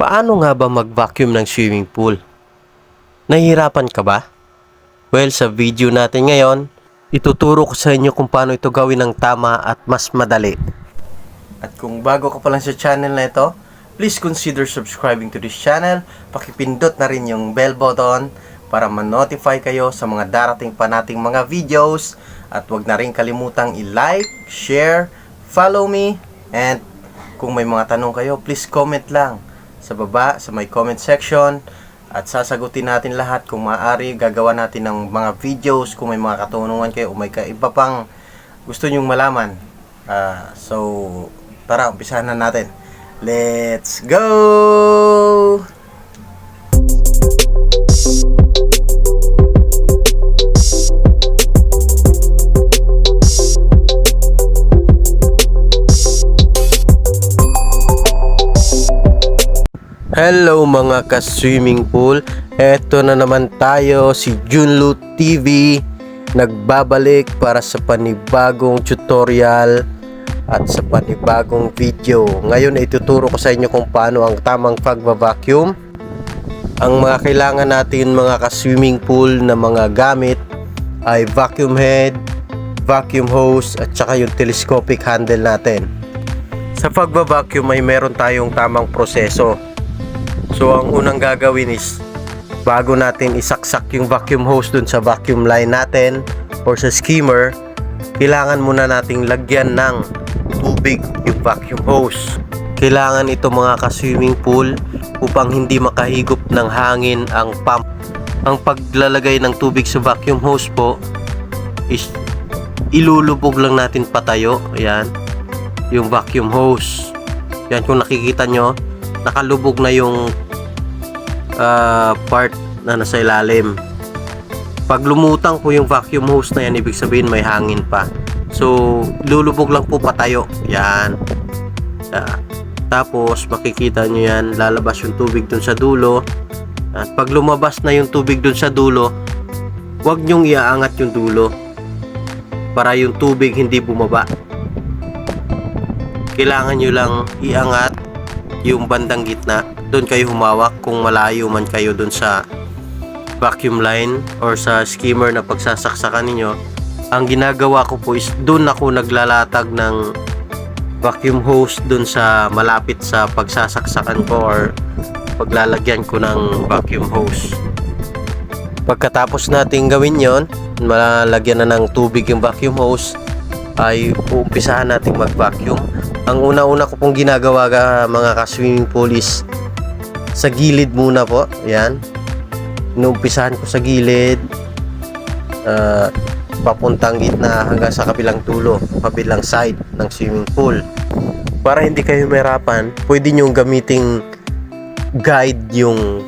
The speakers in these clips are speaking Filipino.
Paano nga ba mag-vacuum ng swimming pool? Nahihirapan ka ba? Well, sa video natin ngayon, ituturo ko sa inyo kung paano ito gawin ng tama at mas madali. At kung bago ka pa lang sa channel na ito, please consider subscribing to this channel. Pakipindot na rin yung bell button para ma-notify kayo sa mga darating pa nating mga videos. At huwag na rin kalimutang i-like, share, follow me, and kung may mga tanong kayo, please comment lang sa baba, sa my comment section, at sasagutin natin lahat. Kung maaari, gagawa natin ng mga videos kung may mga katanungan kayo o may iba pang gusto nyong malaman. So, tara, umpisahan na natin. Let's go! Hello mga ka-swimming pool, eto na naman tayo, si Junlu TV, nagbabalik para sa panibagong tutorial at sa panibagong video. Ngayon ay ituturo ko sa inyo kung paano ang tamang pagba-vacuum. Ang mga kailangan natin mga ka-swimming pool na mga gamit ay vacuum head, vacuum hose at saka yung telescopic handle natin. Sa pagba-vacuum ay meron tayong tamang proseso. So ang unang gagawin is, bago natin isaksak yung vacuum hose dun sa vacuum line natin or sa skimmer, kailangan muna nating lagyan ng tubig yung vacuum hose. Kailangan ito mga ka-swimming pool upang hindi makahigop ng hangin ang pump. Ang paglalagay ng tubig sa vacuum hose po is ilulubog lang natin patayo. Ayan, yung vacuum hose. Yan, kung nakikita nyo, nakalubog na yung part na nasa ilalim. Pag lumutang po yung vacuum hose na yan, ibig sabihin may hangin pa. So, lulubog lang po patayo. Yan. Tapos, makikita nyo yan, lalabas yung tubig dun sa dulo. At pag lumabas na yung tubig dun sa dulo, huwag nyong iaangat yung dulo para yung tubig hindi bumaba. Kailangan nyo lang iangat yung bandang gitna. Doon kayo humawak kung malayo man kayo doon sa vacuum line or sa skimmer na pagsasaksakan ninyo. Ang ginagawa ko po is doon ako naglalatag ng vacuum hose doon sa malapit sa pagsasaksakan ko or paglalagyan ko ng vacuum hose. Pagkatapos natin gawin yon, malagyan na ng tubig yung vacuum hose, ay uumpisahan natin mag-vacuum. Ang una-una ko pong ginagawa mga ka-swimming pool is sa gilid muna po. Yan. Inuumpisahan ko sa gilid, papuntang gitna hanggang sa kabilang dulo, kabilang side ng swimming pool. Para hindi kayo mahirapan, pwede nyo gamiting guide yung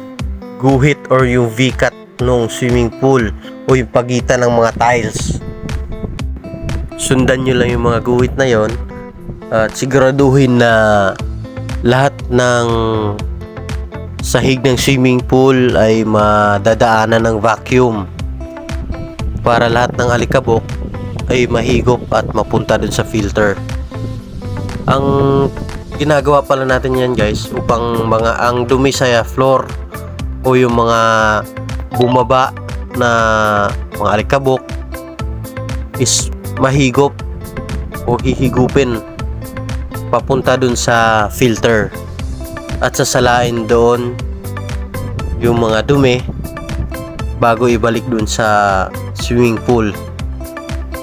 guhit or yung V-cut ng swimming pool o yung pagitan ng mga tiles. Sundan nyo lang yung mga guhit na yon at siguraduhin na lahat ng sahig ng swimming pool ay madadaanan ng vacuum para lahat ng alikabok ay mahigop at mapunta dun sa filter. Ang ginagawa pala natin yan guys, upang ang dumi sa floor o yung mga bumaba na mga alikabok is mahigop o hihigupin papunta dun sa filter at sasalain doon yung mga dumi bago ibalik dun sa swimming pool.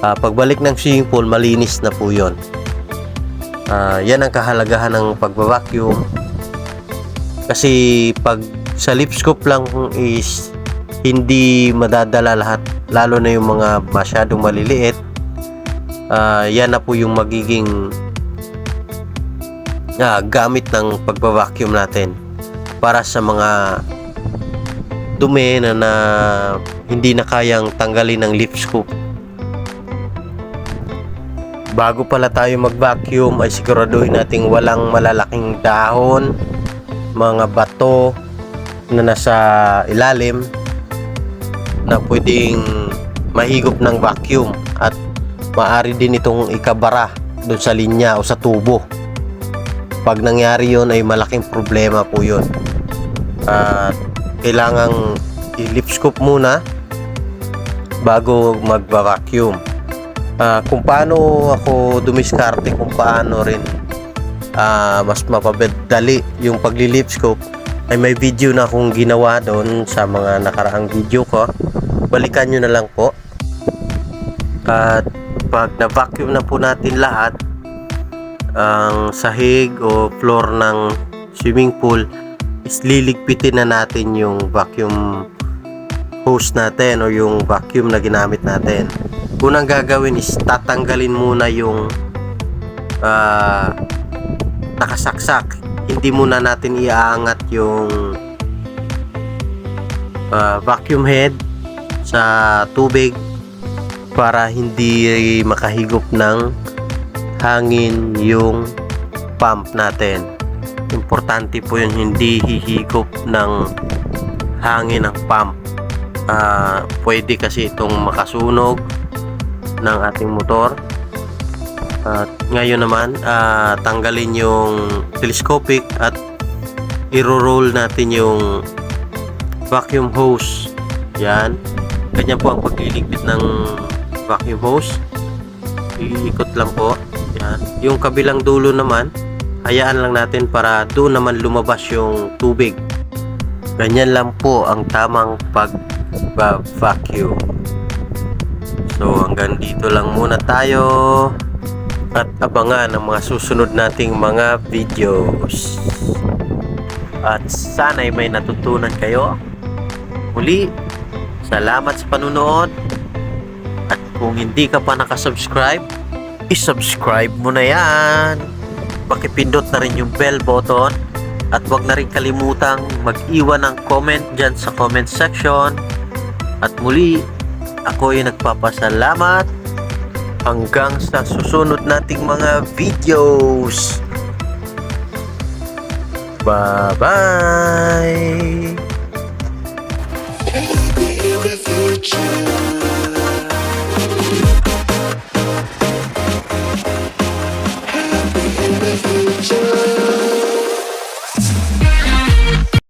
Pagbalik ng swimming pool, malinis na po yun. Yan ang kahalagahan ng pagbabacuum, kasi pag sa lip scoop lang is hindi madadala lahat, lalo na yung mga masyadong maliliit. Yan na po yung magiging gamit ng pagba-vacuum natin para sa mga dumi na hindi na kayang tanggalin ng lip scoop. Bago pala tayo mag-vacuum ay siguraduhin nating walang malalaking dahon, mga bato na nasa ilalim na pwedeng mahigop ng vacuum, at maaari din itong ikabara doon sa linya o sa tubo. Pag nangyari yun ay malaking problema po yun. At kailangang i-lip scoop muna bago magva-vacuum. Kung paano ako dumiskarte, kung paano rin mas mapabadali yung pagli-lip scoop, ay may video na akong ginawa doon sa mga nakaraang video ko. Balikan nyo na lang po. At pag na-vacuum na po natin lahat, ang sahig o floor ng swimming pool, is liligpitin na natin yung vacuum hose natin o yung vacuum na ginamit natin. Unang gagawin is tatanggalin muna yung nakasaksak. Hindi muna natin iaangat yung vacuum head sa tubig para hindi makahigop ng hangin yung pump natin. Importante po yun, hindi hihigop ng hangin ang pump. Pwede kasi itong makasunog ng ating motor. At ngayon naman, tanggalin yung telescopic at i-roll natin yung vacuum hose. Yan. Ganyan po ang pagliligpit ng vacuum hose. Iikot lang po. Yan. Yung kabilang dulo naman, hayaan lang natin para doon naman lumabas yung tubig. Ganyan lang po ang tamang pag-vacuum. So hanggang dito lang muna tayo. At abangan ang mga susunod nating mga videos. At sana'y may natutunan kayo. Muli, salamat sa panunood. At kung hindi ka pa nakasubscribe, isubscribe mo na yan. Pakipindot na rin yung bell button. At huwag na rin kalimutang mag-iwan ng comment dyan sa comment section. At muli, ako'y nagpapasalamat. Hanggang sa susunod nating mga videos. Bye-bye!